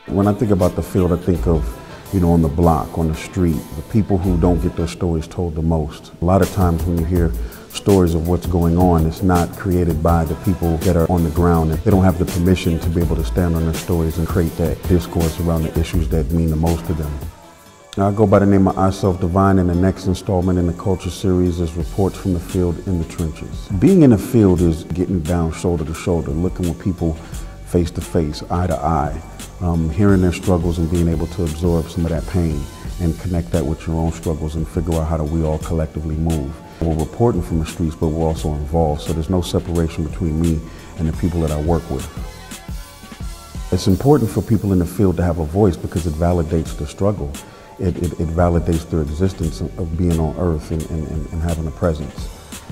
When I think about the field, I think of, on the block, on the street, the people who don't get their stories told the most. A lot of times when you hear stories of what's going on, it's not created by the people that are on the ground. They don't have the permission to be able to stand on their stories and create that discourse around the issues that mean the most to them. I go by the name of Self Devine, and the next installment in the Culture series is Reports from the Field in the Trenches. Being in the field is getting down shoulder to shoulder, looking with people face to face, eye to eye, hearing their struggles and being able to absorb some of that pain and connect that with your own struggles and figure out how do we all collectively move. We're reporting from the streets, but we're also involved, so there's no separation between me and the people that I work with. It's important for people in the field to have a voice because it validates the struggle. It validates their existence of being on earth and having a presence.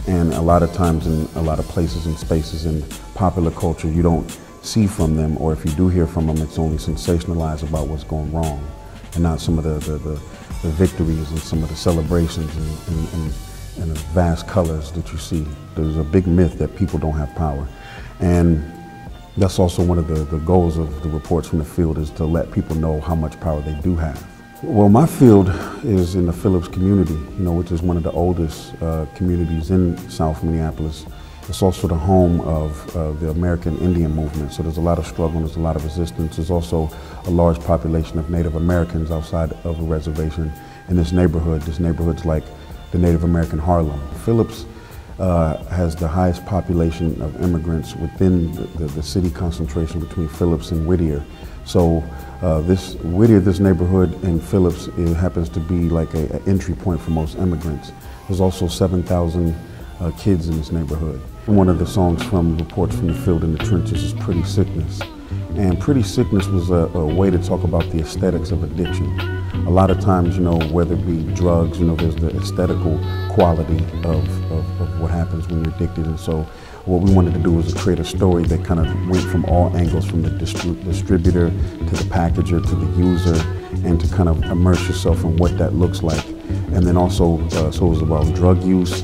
And a lot of times in a lot of places and spaces in popular culture, you don't see from them, or if you do hear from them, it's only sensationalized about what's going wrong and not some of the victories and some of the celebrations and the vast colors that you see. There's a big myth that people don't have power. And that's also one of the goals of the Reports from the Field, is to let people know how much power they do have. Well, my field is in the Phillips community, which is one of the oldest communities in South Minneapolis. It's also the home of the American Indian movement, so there's a lot of struggle, there's a lot of resistance. There's also a large population of Native Americans outside of a reservation in this neighborhood. This neighborhood's like the Native American Harlem. Phillips has the highest population of immigrants within the city concentration between Phillips and Whittier. So this neighborhood in Phillips, it happens to be like an entry point for most immigrants. There's also 7,000 kids in this neighborhood. One of the songs from Reports from the Field in the Trenches is Pretty Sickness. And Pretty Sickness was a way to talk about the aesthetics of addiction. A lot of times, whether it be drugs, there's the aesthetical quality of what happens when you're addicted. And so what we wanted to do was to create a story that kind of went from all angles, from the distributor to the packager to the user, and to kind of immerse yourself in what that looks like. And then also, so it was about drug use,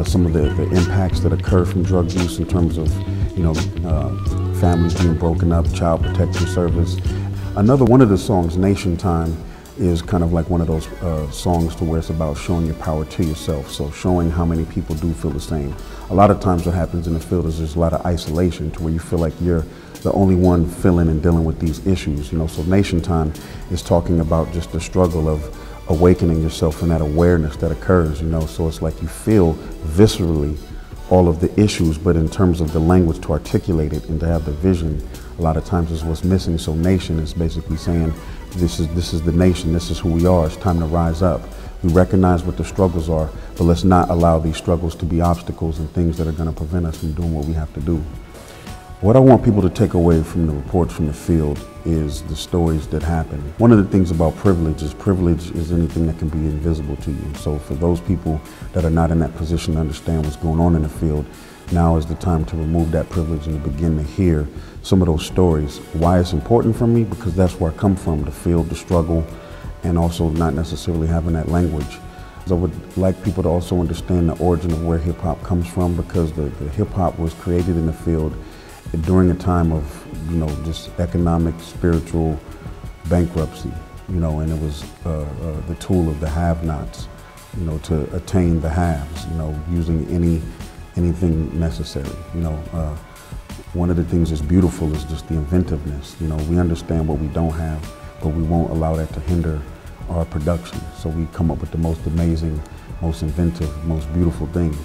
some of the impacts that occur from drug use in terms of, families being broken up, child protection service. Another one of the songs, Nation Time, is kind of like one of those songs to where it's about showing your power to yourself, so showing how many people do feel the same. A lot of times what happens in the field is there's a lot of isolation to where you feel like you're the only one feeling and dealing with these issues, So Nation Time is talking about just the struggle of awakening yourself and that awareness that occurs, So it's like you feel viscerally all of the issues, but in terms of the language to articulate it and to have the vision, a lot of times is what's missing. So Nation is basically saying, this is the nation, this is who we are, it's time to rise up. We recognize what the struggles are, but let's not allow these struggles to be obstacles and things that are going to prevent us from doing what we have to do. What I want people to take away from the Reports from the Field is the stories that happen. One of the things about privilege is anything that can be invisible to you. So for those people that are not in that position to understand what's going on in the field, now is the time to remove that privilege and to begin to hear some of those stories. Why it's important for me? Because that's where I come from, the field, the struggle, and also not necessarily having that language. So I would like people to also understand the origin of where hip hop comes from, because the hip hop was created in the field during a time of, just economic, spiritual bankruptcy, and it was the tool of the have-nots, to attain the haves, using anything necessary. One of the things that's beautiful is just the inventiveness. We understand what we don't have, but we won't allow that to hinder our production. So we come up with the most amazing, most inventive, most beautiful things.